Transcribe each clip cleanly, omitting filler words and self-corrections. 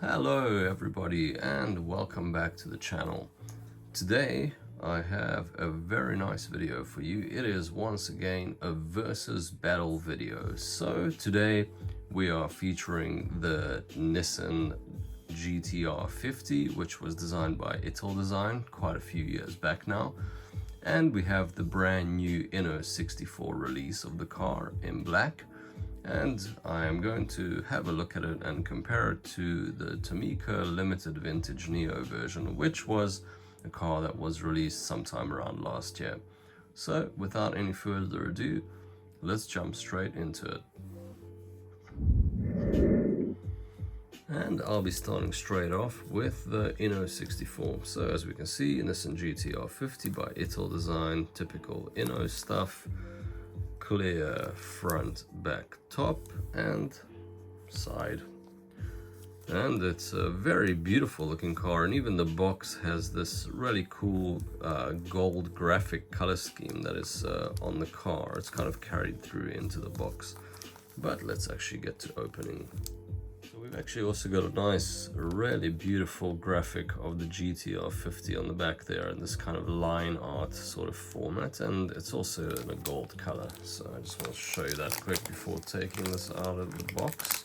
Hello everybody and welcome back to the channel. Today I have a very nice video for you. It is once again a versus battle video. So today we are featuring the Nissan GT-R50, which was designed by Italdesign quite a few years back now. And we have the brand new Inno64 release of the car in black. And I am going to have a look at it and compare it to the Tomica Limited Vintage Neo version, which was a car that was released sometime around last year. So without any further ado, let's jump straight into it. And I'll be starting straight off with the Inno64. So as we can see, Nissan GT-R50 by Italdesign, typical Inno stuff. Clear front, back, top and side, and it's a very beautiful looking car, and even the box has this really cool gold graphic color scheme that is on the car. It's kind of carried through into the box, but let's actually get to opening. We've actually also got a nice, really beautiful graphic of the GT-R50 on the back there in this kind of line art sort of format, and it's also in a gold color. So I just want to show you that quick before taking this out of the box.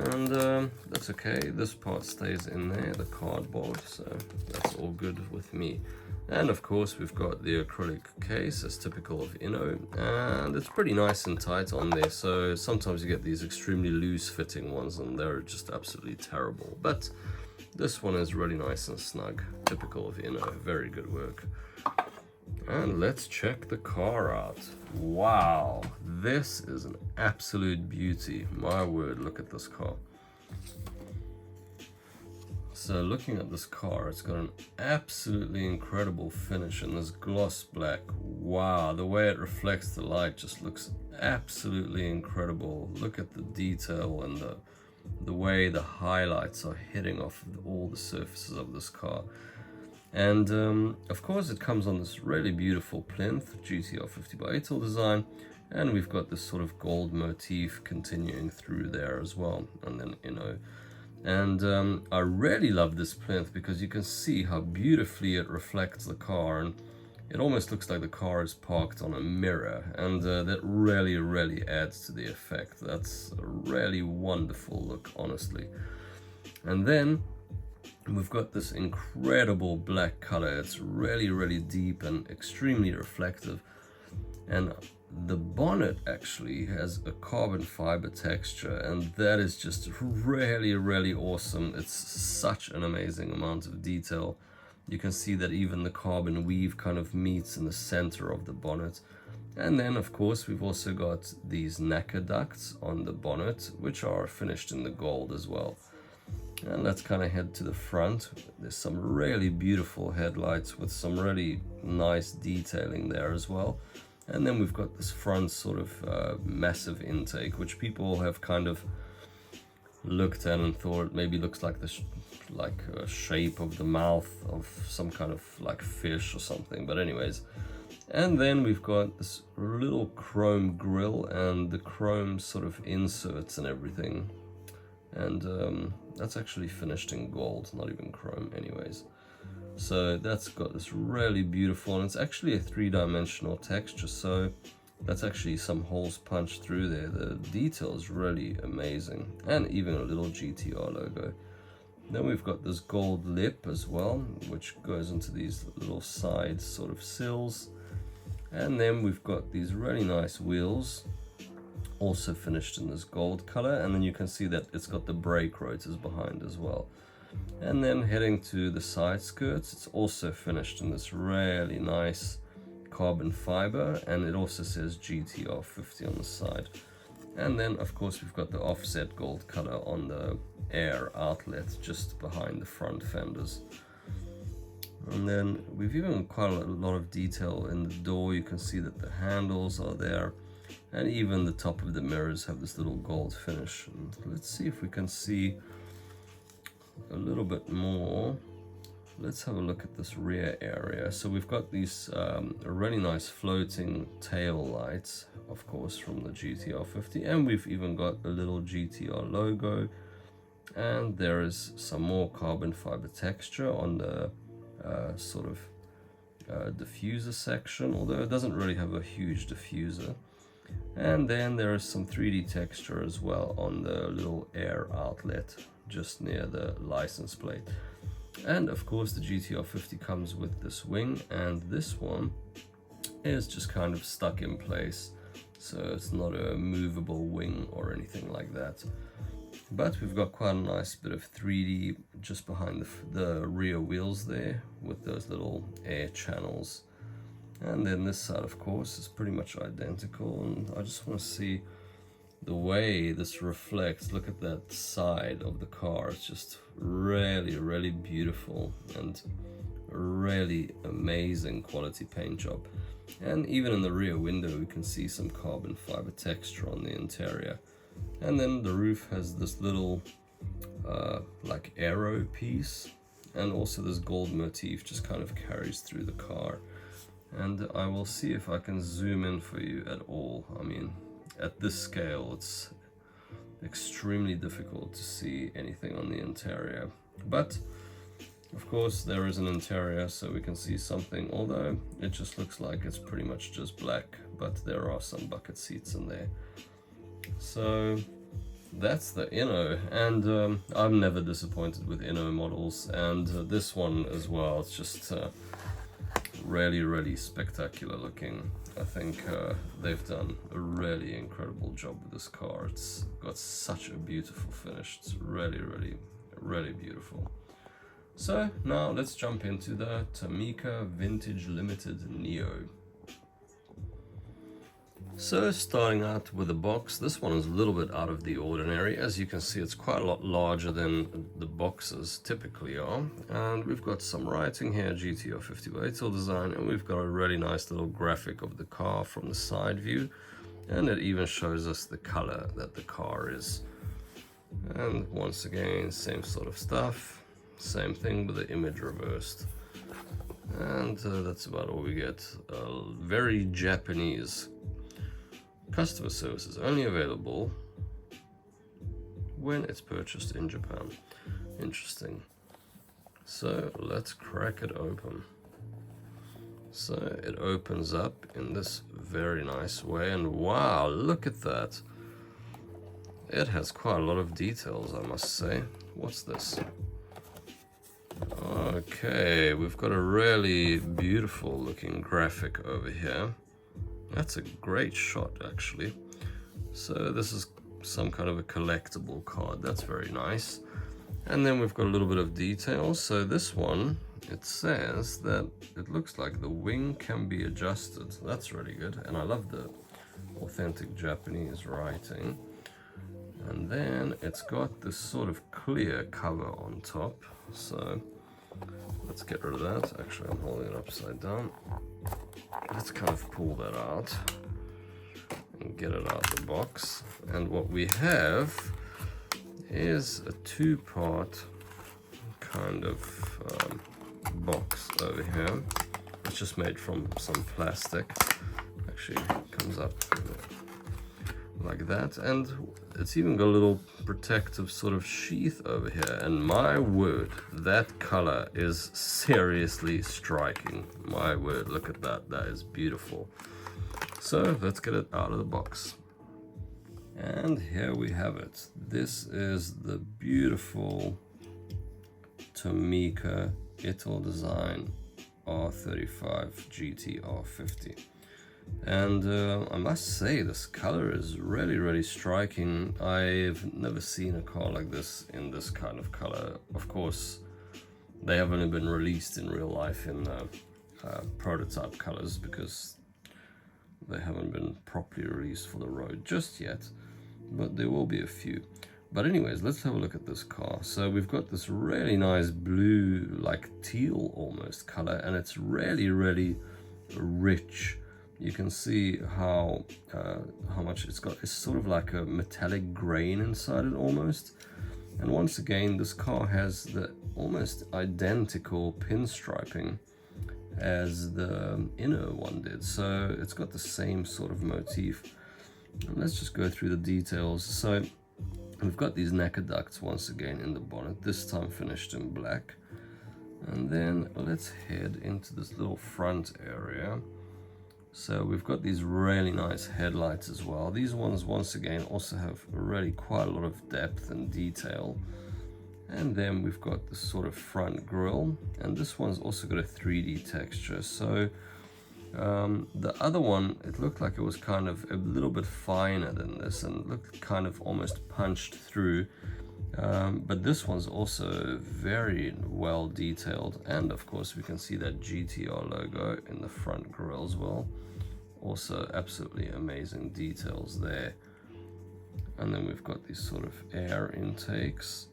And that's okay, this part stays in there, the cardboard, so that's all good with me. And of course we've got the acrylic case as typical of Inno, and it's pretty nice and tight on there. So sometimes you get these extremely loose fitting ones and they're just absolutely terrible, but this one is really nice and snug, typical of Inno. Very good work. And let's check the car out. Wow, this is an absolute beauty. My word, look at this car. So looking at this car, it's got an absolutely incredible finish in this gloss black. Wow, the way it reflects the light just looks absolutely incredible. Look at the detail and the way the highlights are hitting off all the surfaces of this car. And of course it comes on this really beautiful plinth, GT-R50 by Italdesign, and we've got this sort of gold motif continuing through there as well, and then Inno. And I really love this plinth because you can see how beautifully it reflects the car, and it almost looks like the car is parked on a mirror, and that really adds to the effect. That's a really wonderful look, honestly. And then we've got this incredible black color. It's really deep and extremely reflective, and the bonnet actually has a carbon fiber texture, and that is just really awesome. It's such an amazing amount of detail. You can see that even the carbon weave kind of meets in the center of the bonnet. And then of course we've also got these nacre ducts on the bonnet, which are finished in the gold as well. And let's kind of head to the front. There's some really beautiful headlights with some really nice detailing there as well. And then we've got this front sort of massive intake, which people have kind of looked at and thought maybe looks like the shape of the mouth of some kind of like fish or something. But anyways, and then we've got this little chrome grille and the chrome sort of inserts and everything. And that's actually finished in gold, not even chrome anyways. So that's got this really beautiful, and it's actually a three-dimensional texture, so that's actually some holes punched through there. The detail is really amazing, and even a little GT-R logo. Then we've got this gold lip as well, which goes into these little side sort of sills. And then we've got these really nice wheels, also finished in this gold color, and then you can see that it's got the brake rotors behind as well. And then heading to the side skirts, it's also finished in this really nice carbon fiber, and it also says GT-R50 on the side. And then of course we've got the offset gold color on the air outlet just behind the front fenders. And then we've even got quite a lot of detail in the door. You can see that the handles are there, and even the top of the mirrors have this little gold finish. And let's see if we can see a little bit more. Let's have a look at this rear area. So we've got these really nice floating tail lights, of course, from the GT-R50, and we've even got a little GT-R logo And there is some more carbon fiber texture on the sort of diffuser section, although it doesn't really have a huge diffuser. And then there is some 3D texture as well on the little air outlet just near the license plate. And of course the GT-R50 comes with this wing, and this one is just kind of stuck in place, so it's not a movable wing or anything like that. But we've got quite a nice bit of 3D just behind the rear wheels there with those little air channels. And then this side, of course, is pretty much identical, and I just want to see the way this reflects. Look at that side of the car. It's just really beautiful and really amazing quality paint job. And even in the rear window we can see some carbon fiber texture on the interior. And then the roof has this little like arrow piece, and also this gold motif just kind of carries through the car. And I will see if I can zoom in for you at all. I mean, at this scale it's extremely difficult to see anything on the interior, but of course there is an interior, so we can see something, although it just looks like it's pretty much just black, but there are some bucket seats in there. So that's the Inno, and I'm never disappointed with Inno models, and this one as well. It's just really spectacular looking. I think they've done a really incredible job with this car. It's got such a beautiful finish. It's really beautiful. So now let's jump into the Tomica Vintage Limited Neo. So starting out with the box, this one is a little bit out of the ordinary. As you can see, it's quite a lot larger than the boxes typically are. And we've got some writing here, GT-R50 by Italdesign, and we've got a really nice little graphic of the car from the side view. And it even shows us the color that the car is. And once again, same sort of stuff. Same thing with the image reversed. And that's about all we get. Very Japanese. Customer service is only available when it's purchased in Japan. Interesting. So let's crack it open. So it opens up in this very nice way, and wow, look at that. It has quite a lot of details, I must say. What's this? Okay, we've got a really beautiful looking graphic over here. That's a great shot, actually. So this is some kind of a collectible card. That's very nice. And then we've got a little bit of details. So this one, it says that it looks like the wing can be adjusted. That's really good. And I love the authentic Japanese writing. And then it's got this sort of clear cover on top. So let's get rid of that. Actually, I'm holding it upside down. Let's kind of pull that out and get it out of the box. And what we have is a two-part kind of box over here. It's just made from some plastic. Actually, it comes up like that, and it's even got a little protective sort of sheath over here. And my word, that color is seriously striking. My word, look at that. That is beautiful. So let's get it out of the box. And here we have it. This is the beautiful Tomica Italdesign R35 GT-R50. And I must say, this color is really striking. I've never seen a car like this in this kind of color. Of course, they have only been released in real life in prototype colors, because they haven't been properly released for the road just yet, but there will be a few. But anyways, let's have a look at this car. So we've got this really nice blue, like teal almost color, and it's really rich. You can see how much it's got. It's sort of like a metallic grain inside it almost. And once again, this car has the almost identical pinstriping as the Inno one did. So it's got the same sort of motif. And let's just go through the details. So We've got these necker ducts once again in the bonnet, this time finished in black. And then let's head into this little front area. So we've got these really nice headlights as well. These ones once again also have really quite a lot of depth and detail. And then we've got this sort of front grille, and this one's also got a 3D texture. So the other one, it looked like it was kind of a little bit finer than this and looked kind of almost punched through. But this one's also very well detailed, and of course we can see that GT-R logo in the front grille as well. Also absolutely amazing details there. And then we've got these sort of air intakes.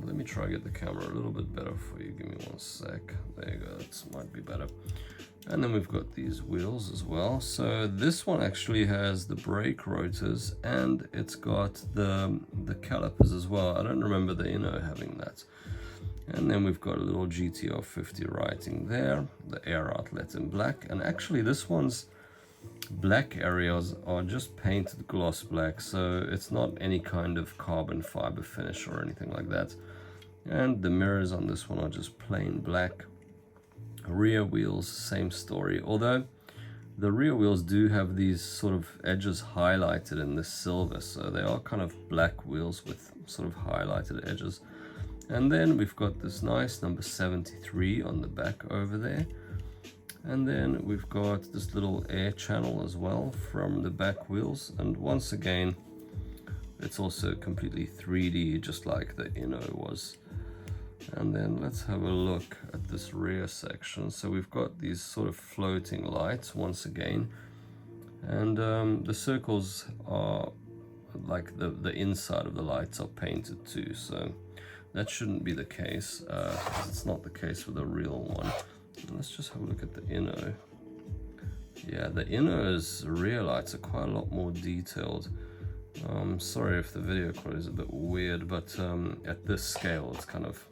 Let me try to get the camera a little bit better for you. Give me one sec. There you go, that might be better. And then we've got these wheels as well. So this one actually has the brake rotors, and it's got the calipers as well. I don't remember the Inno having that. And then we've got a little GT-R50 writing there, the air outlet in black. And actually this one's black areas are just painted gloss black, so it's not any kind of carbon fiber finish or anything like that. And the mirrors on this one are just plain black. Rear wheels, same story, although the rear wheels do have these sort of edges highlighted in this silver, so they are kind of black wheels with sort of highlighted edges. And then we've got this nice number 73 on the back over there. And then we've got this little air channel as well from the back wheels. And once again, it's also completely 3D, just like the Inno was. And then let's have a look at this rear section. So we've got these sort of floating lights once again. And the circles are like the inside of the lights are painted too. So that shouldn't be the case. It's not the case with the real one. Let's just have a look at the Inno. Yeah, the Inno's rear lights are quite a lot more detailed. Sorry if the video quality is a bit weird, but at this scale it's kind of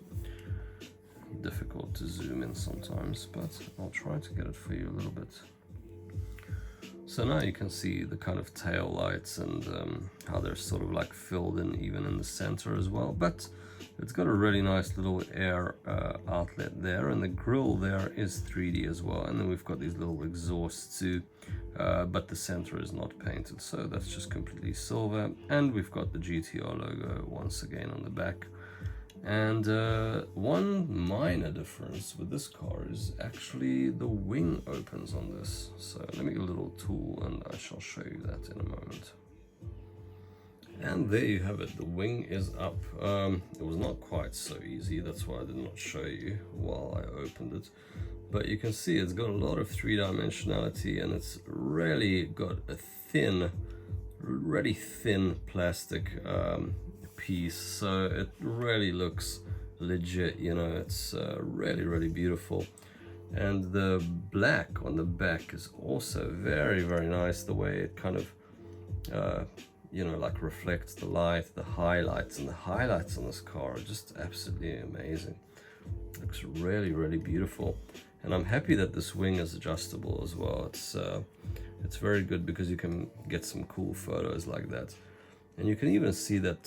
difficult to zoom in sometimes, but I'll try to get it for you a little bit. So now you can see the kind of tail lights and how they're sort of like filled in even in the center as well, but it's got a really nice little air outlet there, and the grille there is 3D as well. And then we've got these little exhausts too, but the center is not painted, so that's just completely silver. And we've got the GT-R logo once again on the back. And one minor difference with this car is actually the wing opens on this. So let me get a little tool and I shall show you that in a moment. And there you have it, the wing is up. It was not quite so easy, that's why I did not show you while I opened it. But you can see it's got a lot of three-dimensionality, and it's really got a thin, really thin plastic piece. So it really looks legit, you know, it's really beautiful. And the black on the back is also very nice, the way it kind of you know, like reflects the light, the highlights, and the highlights on this car are just absolutely amazing. It looks really beautiful, and I'm happy that this wing is adjustable as well. It's very good because you can get some cool photos like that. And you can even see that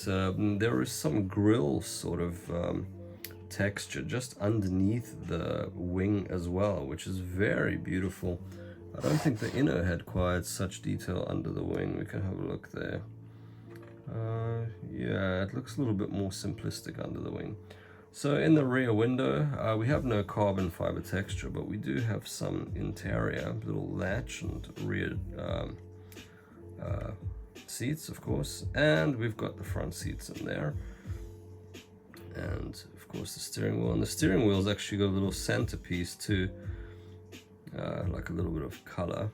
there is some grille sort of texture just underneath the wing as well, which is very beautiful. I don't think the Inno had quite such detail under the wing. We can have a look there. Yeah, it looks a little bit more simplistic under the wing. So in the rear window, we have no carbon fiber texture, but we do have some interior, little latch and rear seats, of course. And we've got the front seats in there. And of course the steering wheel. And the steering wheel's actually got a little centerpiece too. Like a little bit of color,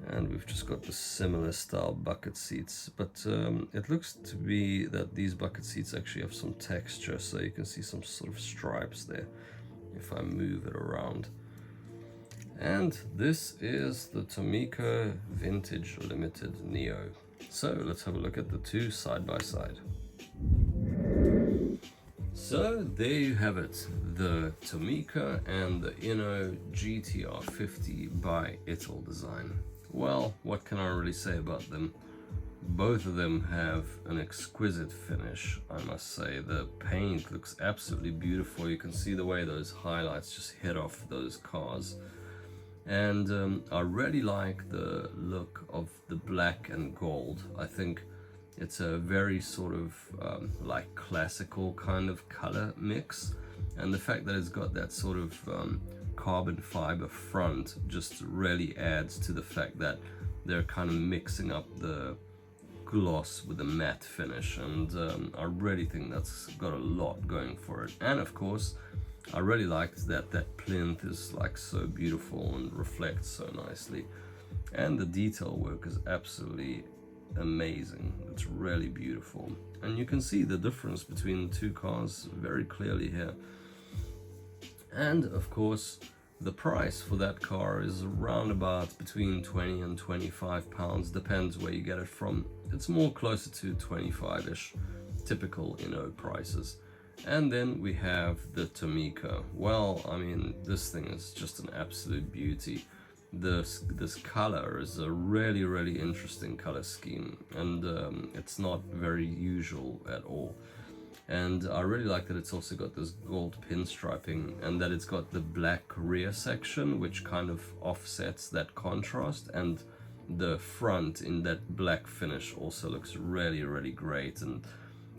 and we've just got the similar style bucket seats, but it looks to be that these bucket seats actually have some texture, so you can see some sort of stripes there if I move it around. And this is the Tomica Vintage Limited Neo. So let's have a look at the two side by side. So there you have it, the Tomica and the Inno GT-R50 by Italdesign. Well, what can I really say about them? both of them have an exquisite finish, I must say. The paint looks absolutely beautiful. You can see the way those highlights just hit off those cars. And I really like the look of the black and gold. I think it's a very sort of like classical kind of color mix, and the fact that it's got that sort of carbon fiber front just really adds to the fact that they're kind of mixing up the gloss with the matte finish, and I really think that's got a lot going for it. And of course, I really liked that plinth is like so beautiful and reflects so nicely, and the detail work is absolutely amazing. It's really beautiful, and you can see the difference between the two cars very clearly here. And of course, the price for that car is around about between 20 and 25 pounds, depends where you get it from. It's more closer to 25-ish, typical Inno prices. And then we have the Tomica. Well, I mean, this thing is just an absolute beauty. This color is a really interesting color scheme, and it's not very usual at all. And I really like that it's also got this gold pinstriping, and that it's got the black rear section, which kind of offsets that contrast, and the front in that black finish also looks really great. And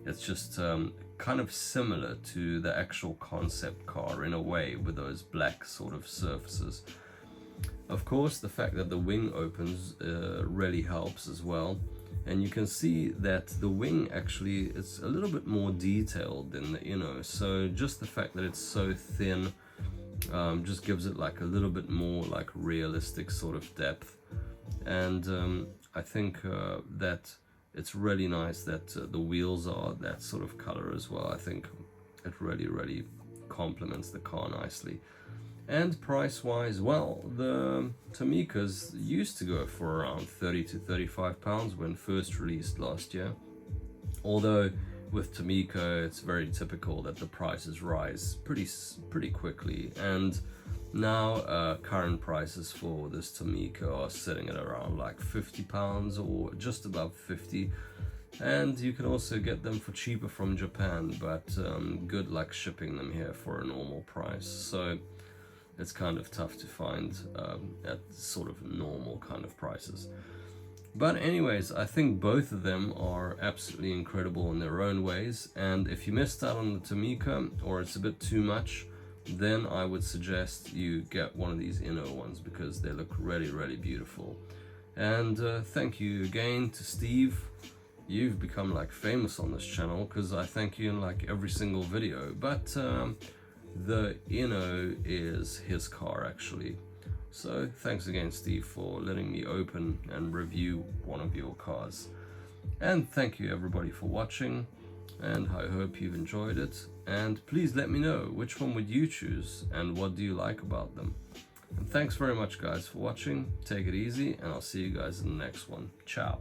it's just kind of similar to the actual concept car in a way, with those black sort of surfaces. Of course, the fact that the wing opens really helps as well. And you can see that the wing actually is a little bit more detailed than the Inno. So just the fact that it's so thin just gives it like a little bit more like realistic sort of depth. And I think that it's really nice that the wheels are that sort of color as well. I think it really complements the car nicely. And price-wise, well, the Tomicas used to go for around 30 to 35 pounds when first released last year. Although with Tomica, it's very typical that the prices rise pretty quickly. And now current prices for this Tomica are sitting at around like 50 pounds or just above 50. And you can also get them for cheaper from Japan, but good luck shipping them here for a normal price. So it's kind of tough to find at sort of normal kind of prices. But anyways, I think both of them are absolutely incredible in their own ways. And if you missed out on the Tomica, or it's a bit too much, then I would suggest you get one of these Inno ones, because they look really beautiful. And thank you again to Steve. You've become like famous on this channel, because I thank you in like every single video. But the Inno is his car actually. So thanks again, Steve, for letting me open and review one of your cars. And thank you everybody for watching, and I hope you've enjoyed it. And please let me know, which one would you choose and what do you like about them. And thanks very much guys for watching. Take it easy, and I'll see you guys in the next one. Ciao.